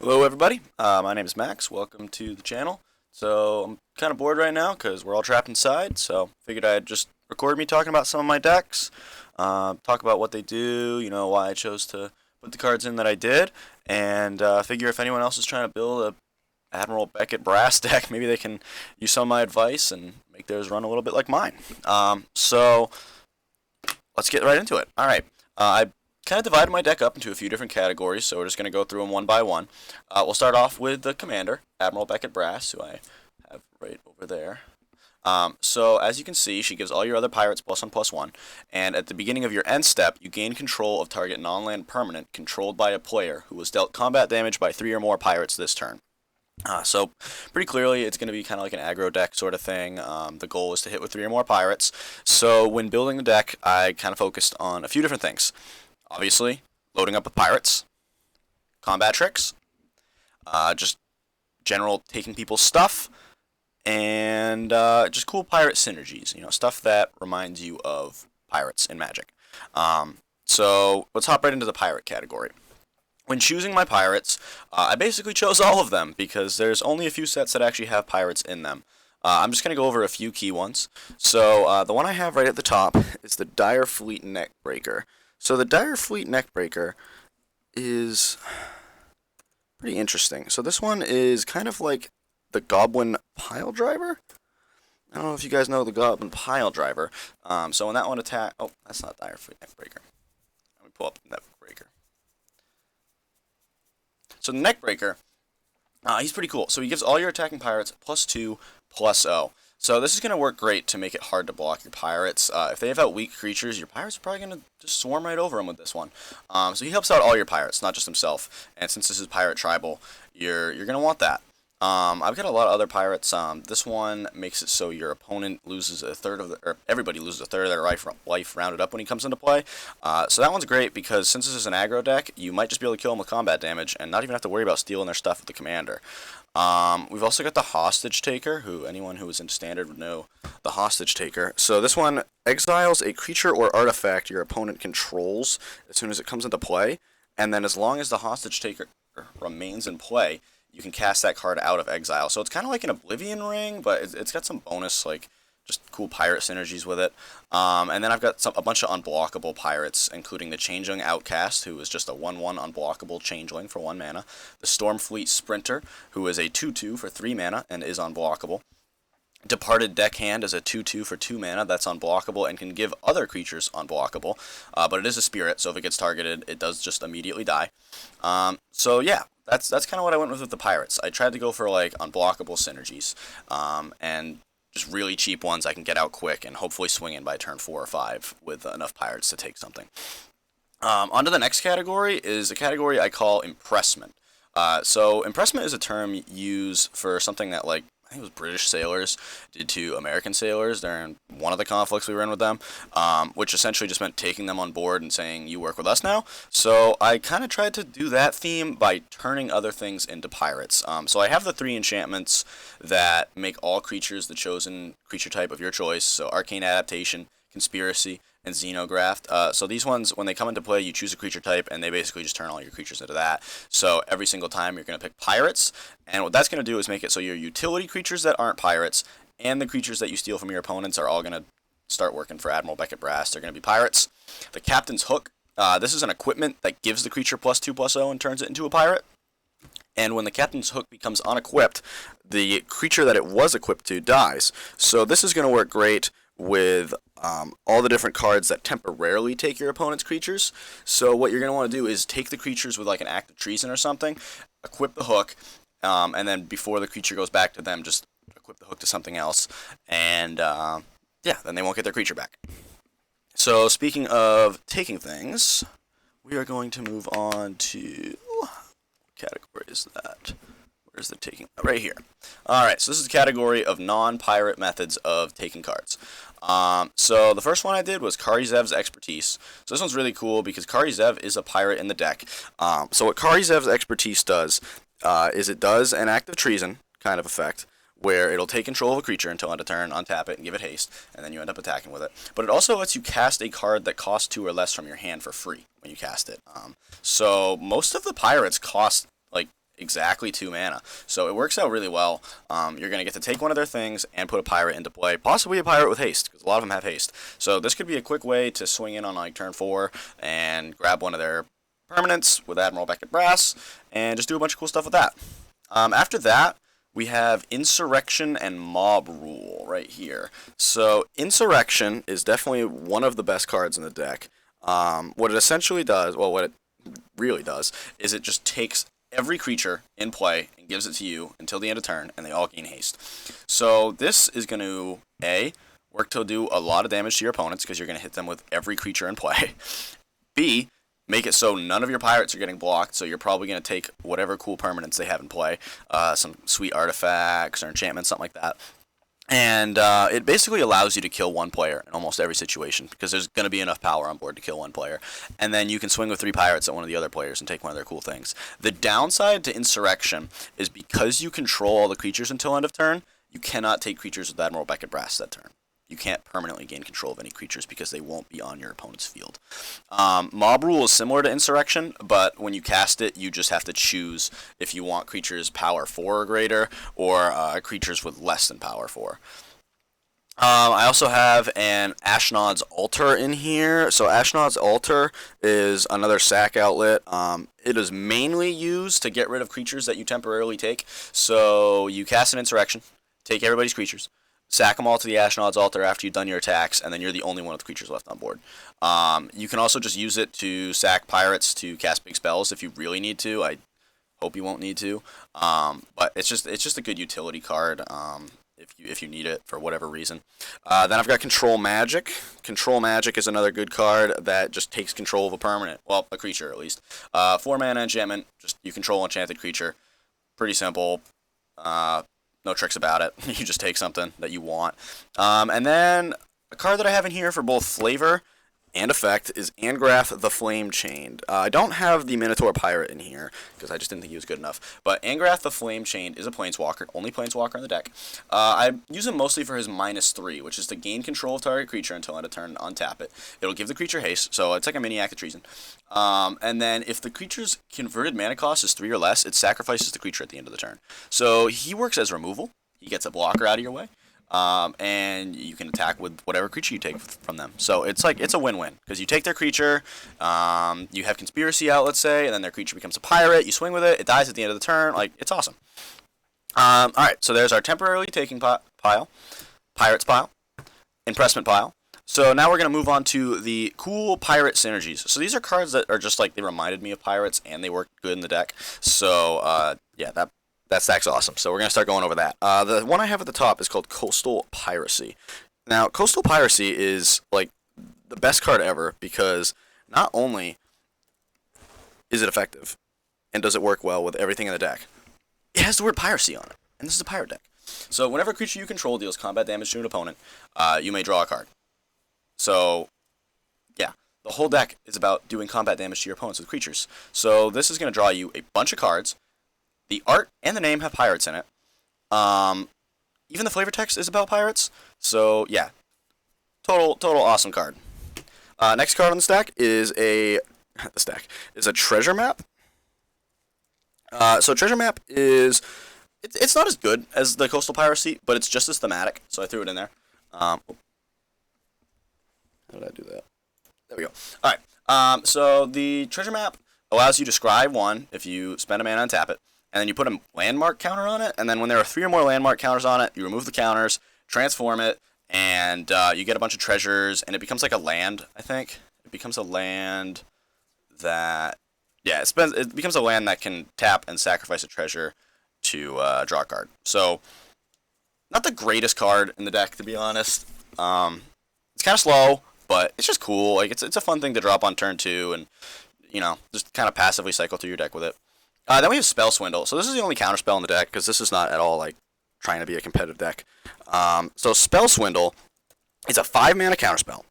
Hello everybody, my name is Max, welcome to the channel. So I'm kind of bored right now because we're all trapped inside, so figured I'd just record me talking about some of my decks, talk about what they do, why I chose to put the cards in that I did, and figure if anyone else is trying to build a Admiral Beckett brass deck, maybe they can use some of my advice and make theirs run a little bit like mine. So let's get right into it. Alright, I kind of divided my deck up into a few different categories, so we're just going to go through them one by one. We'll start off with the commander, Admiral Beckett Brass, who I have right over there. So as you can see, she gives all your other pirates +1/+1, and at the beginning of your end step, you gain control of target non-land permanent controlled by a player who was dealt combat damage by 3 or more pirates this turn. So pretty clearly it's going to be kind of like an aggro deck sort of thing. The goal is to hit with 3 or more pirates. So when building the deck, I kind of focused on a few different things. Obviously, loading up with pirates, combat tricks, just general taking people's stuff, and just cool pirate synergies, stuff that reminds you of pirates in Magic. So let's hop right into the pirate category. When choosing my pirates, I basically chose all of them because there's only a few sets that actually have pirates in them. I'm just going to go over a few key ones. So the one I have right at the top is the Dire Fleet Neckbreaker. So the Dire Fleet Neckbreaker is pretty interesting. So this one is kind of like the Goblin Pile Driver. I don't know if you guys know the Goblin Pile Driver. So when that one attack, oh, that's not Dire Fleet Neckbreaker. Let me pull up the Neckbreaker. So the Neckbreaker, he's pretty cool. So he gives all your attacking pirates +2/+0. So this is going to work great to make it hard to block your pirates. If they have out weak creatures, your pirates are probably going to just swarm right over them with this one. So he helps out all your pirates, not just himself. And since this is Pirate Tribal, you're going to want that. I've got a lot of other pirates. This one makes it so your opponent loses a third of or everybody loses a third of their life rounded up when he comes into play. So that one's great because since this is an aggro deck, you might just be able to kill them with combat damage and not even have to worry about stealing their stuff with the commander. We've also got the Hostage Taker, who anyone who is into Standard would know the Hostage Taker. So this one exiles a creature or artifact your opponent controls as soon as it comes into play, and then as long as the Hostage Taker remains in play, you can cast that card out of exile. So it's kind of like an Oblivion Ring, but it's got some bonus, like, just cool pirate synergies with it. And then I've got a bunch of unblockable pirates, including the Changeling Outcast, who is just a 1/1 unblockable Changeling for 1 mana. The Stormfleet Sprinter, who is a 2/2 for 3 mana and is unblockable. Departed Deckhand is a 2/2 for 2 mana that's unblockable and can give other creatures unblockable, but it is a spirit, so if it gets targeted, it does just immediately die. So yeah, that's kind of what I went with the pirates. I tried to go for like unblockable synergies, and just really cheap ones I can get out quick and hopefully swing in by turn 4 or 5 with enough pirates to take something. On to the next category is a category I call impressment. So impressment is a term used for something that, like, I think it was British sailors did to American sailors during one of the conflicts we were in with them, which essentially just meant taking them on board and saying, you work with us now. So I kind of tried to do that theme by turning other things into pirates. So I have the 3 enchantments that make all creatures the chosen creature type of your choice. So Arcane Adaptation, Conspiracy, and Xenograft. So these ones, when they come into play, you choose a creature type, and they basically just turn all your creatures into that. So every single time, you're going to pick pirates, and what that's going to do is make it so your utility creatures that aren't pirates and the creatures that you steal from your opponents are all going to start working for Admiral Beckett Brass. They're going to be pirates. The Captain's Hook. This is an equipment that gives the creature +2/+0 and turns it into a pirate. And when the Captain's Hook becomes unequipped, the creature that it was equipped to dies. So this is going to work great with all the different cards that temporarily take your opponent's creatures. So what you're going to want to do is take the creatures with like an act of treason or something, equip the hook, and then before the creature goes back to them, just equip the hook to something else, and yeah, then they won't get their creature back. So speaking of taking things, we are going to move on to, what category is that? Where's the taking? Right here. Alright, so this is a category of non-pirate methods of taking cards. So the first one I did was Kari Zev's Expertise. So this one's really cool because Kari Zev is a pirate in the deck. So what Kari Zev's Expertise does is it does an act of treason kind of effect, where it'll take control of a creature until end of turn, untap it, and give it haste, and then you end up attacking with it. But it also lets you cast a card that costs 2 or less from your hand for free when you cast it. So most of the pirates cost like exactly 2 mana. So it works out really well. You're going to get to take one of their things and put a pirate into play, possibly a pirate with haste, because a lot of them have haste. So this could be a quick way to swing in on like turn 4 and grab one of their permanents with Admiral, Beckett, Brass, and just do a bunch of cool stuff with that. After that, we have Insurrection and Mob Rule right here. So Insurrection is definitely one of the best cards in the deck. What it essentially does, well, what it really does, is it just takes every creature in play and gives it to you until the end of turn, and they all gain haste. So this is going to, A, work to do a lot of damage to your opponents because you're going to hit them with every creature in play. B, make it so none of your pirates are getting blocked, so you're probably going to take whatever cool permanents they have in play, some sweet artifacts or enchantments, something like that. And it basically allows you to kill one player in almost every situation because there's going to be enough power on board to kill one player. And then you can swing with 3 pirates at one of the other players and take one of their cool things. The downside to Insurrection is because you control all the creatures until end of turn, you cannot take creatures with Admiral, Beckett, Brass that turn. You can't permanently gain control of any creatures because they won't be on your opponent's field. Mob Rule is similar to Insurrection, but when you cast it, you just have to choose if you want creatures power 4 or greater, or creatures with less than power 4. I also have an Ashnod's Altar in here. So Ashnod's Altar is another sack outlet. It is mainly used to get rid of creatures that you temporarily take. So you cast an Insurrection, take everybody's creatures, sack them all to the Ashnod's Altar after you've done your attacks, and then you're the only one with creatures left on board. You can also just use it to sack pirates to cast big spells if you really need to. I hope you won't need to, but it's just a good utility card if you need it for whatever reason. Then I've got Control Magic. Control Magic is another good card that just takes control of a permanent, well, a creature at least. 4 mana enchantment, just you control enchanted creature. Pretty simple. No tricks about it. You just take something that you want. And then a card that I have in here for both flavor and effect is Angrath the Flame Chained. I don't have the Minotaur Pirate in here because I just didn't think he was good enough. But Angrath the Flame Chained is a Planeswalker, only Planeswalker in the deck. I use him mostly for his -3, which is to gain control of target creature until end of turn, untap it. It'll give the creature haste, so it's like a mini Act of Treason. And then if the creature's converted mana cost is 3 or less, it sacrifices the creature at the end of the turn. So he works as removal. He gets a blocker out of your way. And you can attack with whatever creature you take from them. So it's a win-win because you take their creature, you have Conspiracy out, let's say, and then their creature becomes a pirate. You swing with it, it dies at the end of the turn. Like, it's awesome. All right, so there's our temporarily taking pile, pirates pile, impressment pile. So now we're gonna move on to the cool pirate synergies. So these are cards that are just like they reminded me of pirates and they work good in the deck. So yeah, that stack's awesome. So we're going to start going over that. The one I have at the top is called Coastal Piracy. Now, Coastal Piracy is like the best card ever because not only is it effective and does it work well with everything in the deck, it has the word piracy on it. And this is a pirate deck. So whenever a creature you control deals combat damage to an opponent, you may draw a card. So, yeah. The whole deck is about doing combat damage to your opponents with creatures. So this is going to draw you a bunch of cards. The art and the name have pirates in it. Even the flavor text is about pirates. So yeah, total awesome card. Next card on the stack is a treasure map. So treasure map is it's not as good as the Coastal Piracy, but it's just as thematic. So I threw it in there. How did I do that? There we go. All right. So the treasure map allows you to scry 1 if you spend a mana and tap it. And then you put a landmark counter on it, and then when there are 3 or more landmark counters on it, you remove the counters, transform it, and you get a bunch of treasures, and it becomes like a land, I think. It becomes a land that, yeah, it becomes a land that can tap and sacrifice a treasure to draw a card. So, not the greatest card in the deck, to be honest. It's kind of slow, but it's just cool. Like it's a fun thing to drop on turn 2, and just kind of passively cycle through your deck with it. Then we have Spell Swindle. So this is the only counterspell in the deck, because this is not at all like trying to be a competitive deck. So Spell Swindle is a 5-mana counterspell.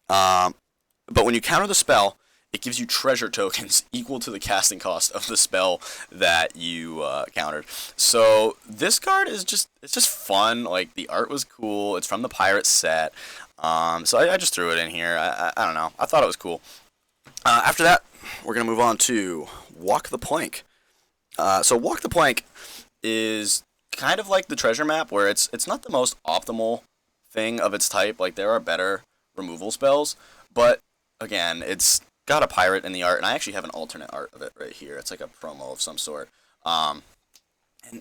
But when you counter the spell, it gives you treasure tokens equal to the casting cost of the spell that you countered. So this card is just fun. Like, the art was cool. It's from the Pirate set. So I just threw it in here. I don't know. I thought it was cool. After that, we're going to move on to Walk the Plank. So Walk the Plank is kind of like the treasure map, where it's not the most optimal thing of its type. Like, there are better removal spells, but again, it's got a pirate in the art, and I actually have an alternate art of it right here. It's like a promo of some sort. And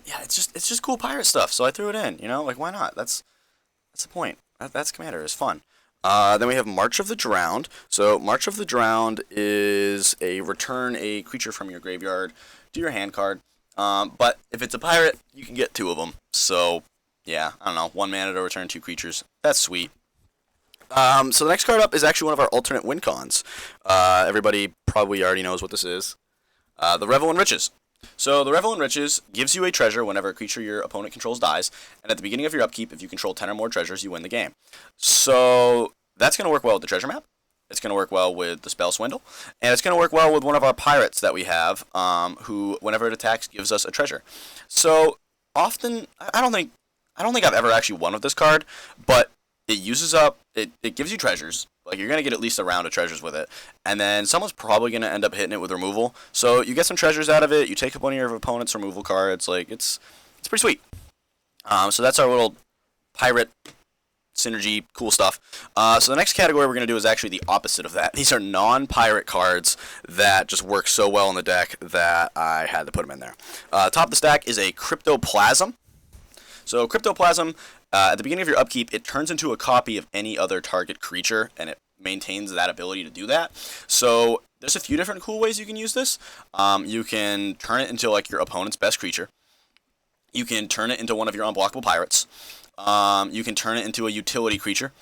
yeah, it's just cool pirate stuff. So I threw it in. You know, like, why not? That's the point. That's Commander. It's fun. Then we have March of the Drowned. So March of the Drowned is a return a creature from your graveyard to your hand card. But if it's a pirate, you can get 2 of them. So yeah, I don't know, 1 mana to return 2 creatures. That's sweet. So the next card up is actually one of our alternate win cons. Everybody probably already knows what this is. The Revel in Riches. So the Revel in Riches gives you a treasure whenever a creature your opponent controls dies, and at the beginning of your upkeep, if you control 10 or more treasures, you win the game. So that's going to work well with the treasure map. It's going to work well with the Spell Swindle, and it's going to work well with one of our pirates that we have, who, whenever it attacks, gives us a treasure. So often, I don't think I've ever actually won with this card, but it uses up, it gives you treasures. Like, you're going to get at least a round of treasures with it. And then someone's probably going to end up hitting it with removal. So you get some treasures out of it. You take up one of your opponent's removal cards. Like, it's pretty sweet. So that's our little pirate synergy, cool stuff. So the next category we're going to do is actually the opposite of that. These are non-pirate cards that just work so well in the deck that I had to put them in there. Top of the stack is a Cryptoplasm. So Cryptoplasm, at the beginning of your upkeep, it turns into a copy of any other target creature, and it maintains that ability to do that. So there's a few different cool ways you can use this. You can turn it into, like, your opponent's best creature. You can turn it into one of your unblockable pirates. You can turn it into a utility creature.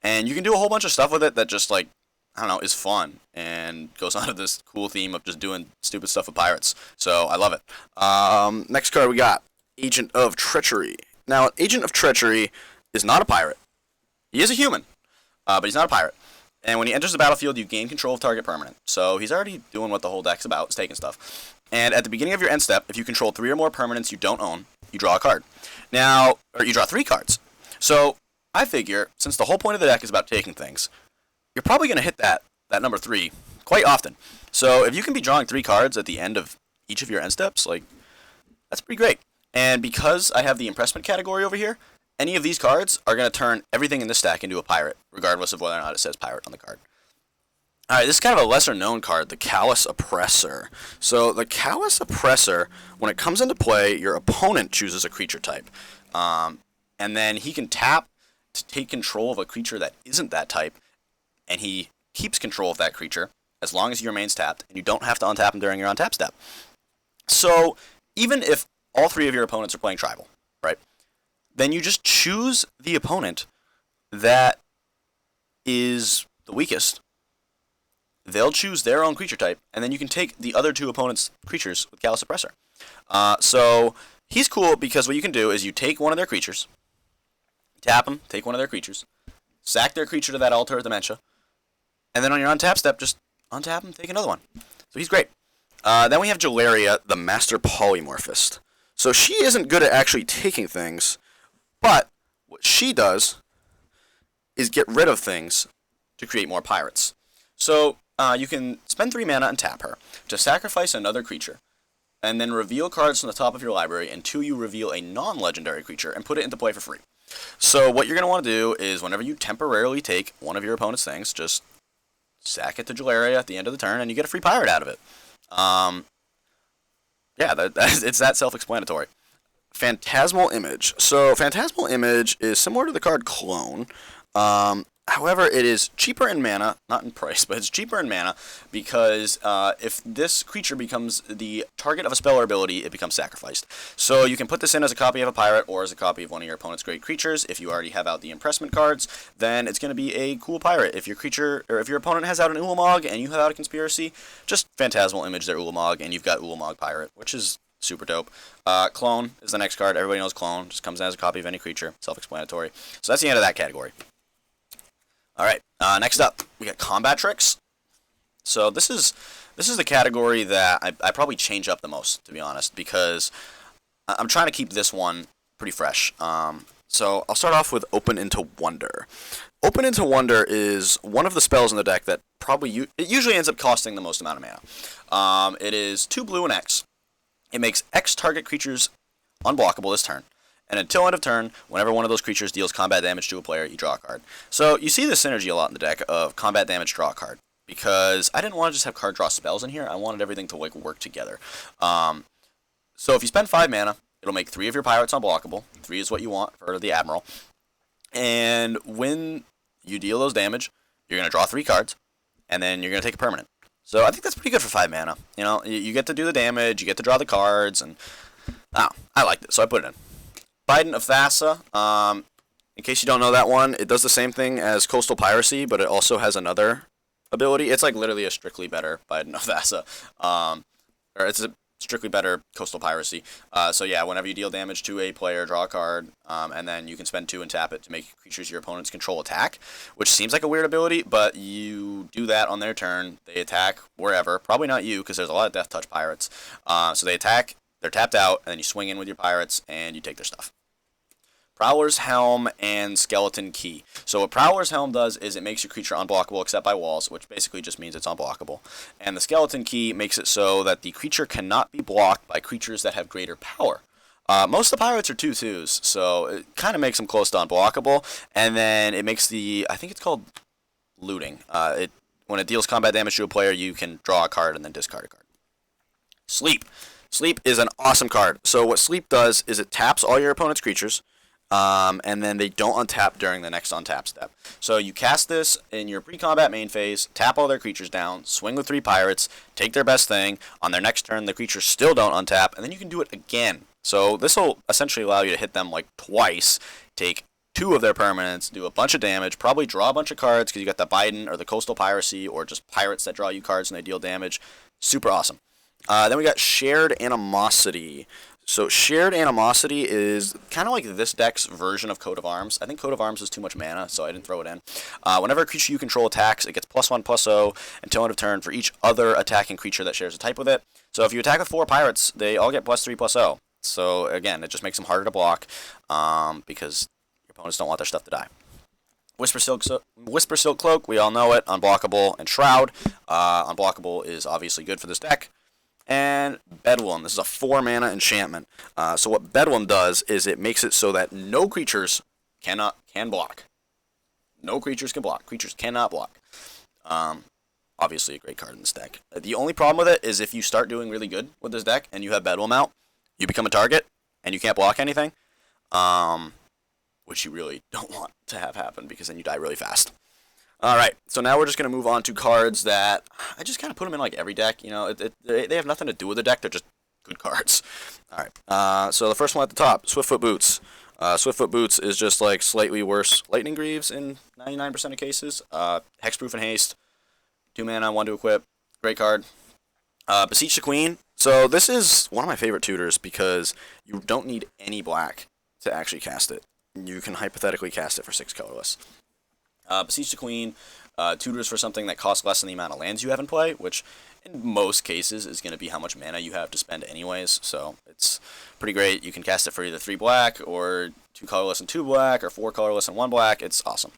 And you can do a whole bunch of stuff with it that just, like, I don't know, is fun and goes on to this cool theme of just doing stupid stuff with pirates. So I love it. Next card we got, Agent of Treachery. Now, Agent of Treachery is not a pirate. He is a human, but he's not a pirate. And when he enters the battlefield, you gain control of target permanent. So he's already doing what the whole deck's about, is taking stuff. And at the beginning of your end step, if you control 3 or more permanents you don't own, you draw a card. Now, or you draw 3 cards. So I figure, since the whole point of the deck is about taking things, you're probably going to hit that number 3 quite often. So if you can be drawing 3 cards at the end of each of your end steps, like, that's pretty great. And because I have the impressment category over here, any of these cards are going to turn everything in this stack into a pirate, regardless of whether or not it says pirate on the card. Alright, this is kind of a lesser known card, the Callous Oppressor. So the Callous Oppressor, when it comes into play, your opponent chooses a creature type. And then he can tap to take control of a creature that isn't that type, and he keeps control of that creature as long as he remains tapped, and you don't have to untap him during your untap step. So even if all 3 of your opponents are playing Tribal, right? Then you just choose the opponent that is the weakest. They'll choose their own creature type, and then you can take the other 2 opponents' creatures with Callous Oppressor. So he's cool because what you can do is you take one of their creatures, tap them, take one of their creatures, sack their creature to that altar of Dementia, and then on your untap step, just untap them, take another one. So he's great. Then we have Jalaria, the Master Polymorphist. So she isn't good at actually taking things, but what she does is get rid of things to create more pirates. So you can spend 3 mana and tap her to sacrifice another creature, and then reveal cards from the top of your library until you reveal a non-legendary creature and put it into play for free. So what you're going to want to do is whenever you temporarily take one of your opponent's things, just sack it to Jalaria at the end of the turn, and you get a free pirate out of it. Yeah, it's that self-explanatory. Phantasmal Image. So Phantasmal Image is similar to the card Clone. However, it is cheaper in mana, not in price, but it's cheaper in mana because if this creature becomes the target of a spell or ability, it becomes sacrificed. So you can put this in as a copy of a pirate or as a copy of one of your opponent's great creatures. If you already have out the impressment cards, then it's going to be a cool pirate. If your creature or if your opponent has out an Ulamog and you have out a Conspiracy, just Phantasmal Image their Ulamog and you've got Ulamog Pirate, which is super dope. Clone is the next card. Everybody knows Clone. Just comes in as a copy of any creature. Self-explanatory. So that's the end of that category. Alright, next up, we got Combat Tricks. So this is the category that I probably change up the most, to be honest, because I'm trying to keep this one pretty fresh. So I'll start off with Open into Wonder. Open into Wonder is one of the spells in the deck that probably it usually ends up costing the most amount of mana. It is 2 blue and X. It makes X target creatures unblockable this turn. And until end of turn, whenever one of those creatures deals combat damage to a player, you draw a card. So you see this synergy a lot in the deck of combat damage, draw a card. Because I didn't want to just have card draw spells in here. I wanted everything to like work together. So if you spend 5 mana, it'll make 3 of your pirates unblockable. 3 is what you want for the Admiral. And when you deal those damage, you're going to draw 3 cards. And then you're going to take a permanent. So I think that's pretty good for 5 mana. You know, you get to do the damage, you get to draw the cards, and I liked it, so I put it in. Biden of Thassa. In case you don't know that one, it does the same thing as Coastal Piracy, but it also has another ability. It's like literally a strictly better Biden of Thassa. Or it's a strictly better Coastal Piracy. So yeah, whenever you deal damage to a player, draw a card, and then you can spend 2 and tap it to make creatures your opponents control attack, which seems like a weird ability, but you do that on their turn. They attack wherever. Probably not you, because there's a lot of Death Touch pirates. So they attack, they're tapped out, and then you swing in with your pirates, and you take their stuff. Prowler's Helm and Skeleton Key. So what Prowler's Helm does is it makes your creature unblockable except by walls, which basically just means it's unblockable. And the Skeleton Key makes it so that the creature cannot be blocked by creatures that have greater power. Most of the pirates are 2/2s, so it kind of makes them close to unblockable. And then it makes I think it's called looting. When it deals combat damage to a player, you can draw a card and then discard a card. Sleep. Sleep is an awesome card. So what Sleep does is it taps all your opponent's creatures. And then they don't untap during the next untap step. So you cast this in your pre-combat main phase, tap all their creatures down, swing with 3 pirates, take their best thing. On their next turn, the creatures still don't untap, and then you can do it again. So this will essentially allow you to hit them like twice, take 2 of their permanents, do a bunch of damage, probably draw a bunch of cards because you got the Biden or the Coastal Piracy or just pirates that draw you cards and they deal damage. Super awesome. Then we got Shared Animosity. So Shared Animosity is kind of like this deck's version of Coat of Arms. I think Coat of Arms is too much mana, so I didn't throw it in. Whenever a creature you control attacks, it gets +1/+0 until end of turn for each other attacking creature that shares a type with it. So if you attack with 4 pirates, they all get +3/+0. So again, it just makes them harder to block because your opponents don't want their stuff to die. Whisper Silk Cloak, we all know it. Unblockable and Shroud. Unblockable is obviously good for this deck. And Bedlam. This is a 4 mana enchantment. So what Bedlam does is it makes it so that no creatures can block. No creatures can block. Creatures cannot block. Obviously a great card in this deck. The only problem with it is if you start doing really good with this deck and you have Bedlam out, you become a target and you can't block anything. Which you really don't want to have happen because then you die really fast. Alright, so now we're just going to move on to cards that I just kind of put them in like every deck. You know, they have nothing to do with the deck, they're just good cards. Alright, so the first one at the top, Swiftfoot Boots. Swiftfoot Boots is just like slightly worse Lightning Greaves in 99% of cases. Hexproof and Haste, 2 mana, 1 to equip, great card. Beseech the Queen. So this is one of my favorite tutors because you don't need any black to actually cast it. You can hypothetically cast it for 6 colorless. Beseech the Queen tutors for something that costs less than the amount of lands you have in play, which in most cases is going to be how much mana you have to spend anyways, so it's pretty great. You can cast it for either 3 black, or 2 colorless and 2 black, or 4 colorless and 1 black. It's awesome.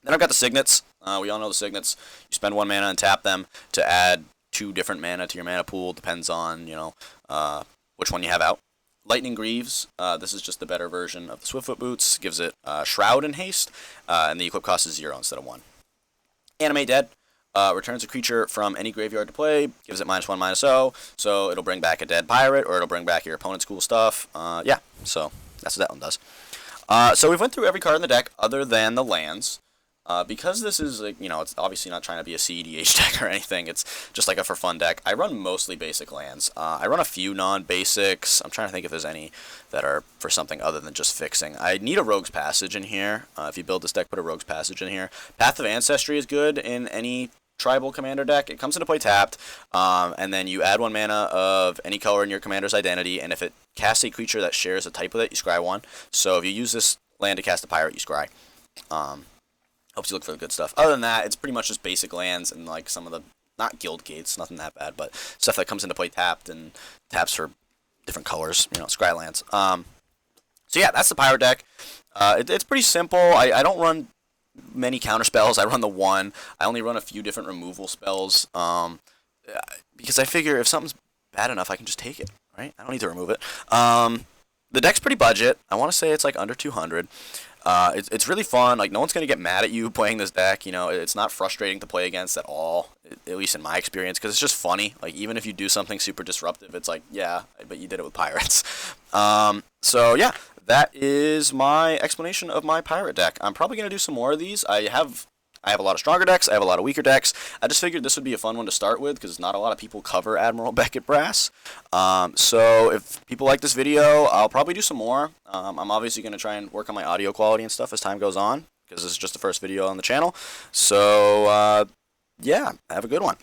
Then I've got the Signets. We all know the Signets. You spend 1 mana and tap them to add 2 different mana to your mana pool. Depends on, you know, which one you have out. Lightning Greaves, this is just the better version of the Swiftfoot Boots, gives it Shroud and Haste, and the equip cost is 0 instead of 1. Animate Dead, returns a creature from any graveyard to play, gives it -1/-0, so it'll bring back a dead pirate, or it'll bring back your opponent's cool stuff. Yeah, so that's what that one does. So we've went through every card in the deck other than the lands. Because this is, like, you know, it's obviously not trying to be a CEDH deck or anything. It's just like a for fun deck. I run mostly basic lands. I run a few non-basics. I'm trying to think if there's any that are for something other than just fixing. I need a Rogue's Passage in here. If you build this deck, put a Rogue's Passage in here. Path of Ancestry is good in any tribal commander deck. It comes into play tapped, and then you add 1 mana of any color in your commander's identity, and if it casts a creature that shares a type with it, you scry 1. So if you use this land to cast a pirate, you scry. Helps you look for the good stuff. Other than that, it's pretty much just basic lands and like some of the, not guild gates, nothing that bad, but stuff that comes into play tapped and taps for different colors, you know, scry lands. So yeah, that's the pirate deck. It's pretty simple. I don't run many counter spells. I run the 1. I only run a few different removal spells because I figure if something's bad enough, I can just take it. right? I don't need to remove it. The deck's pretty budget. I want to say it's like under 200. It's really fun. Like, no one's gonna get mad at you playing this deck. You know, it's not frustrating to play against at all, at least in my experience, because it's just funny. Like, even if you do something super disruptive, it's like, yeah, but you did it with pirates. So yeah, that is my explanation of my pirate deck. I'm probably gonna do some more of these. I have a lot of stronger decks. I have a lot of weaker decks. I just figured this would be a fun one to start with because not a lot of people cover Admiral Beckett Brass. So if people like this video, I'll probably do some more. I'm obviously going to try and work on my audio quality and stuff as time goes on because this is just the first video on the channel. So yeah, have a good one.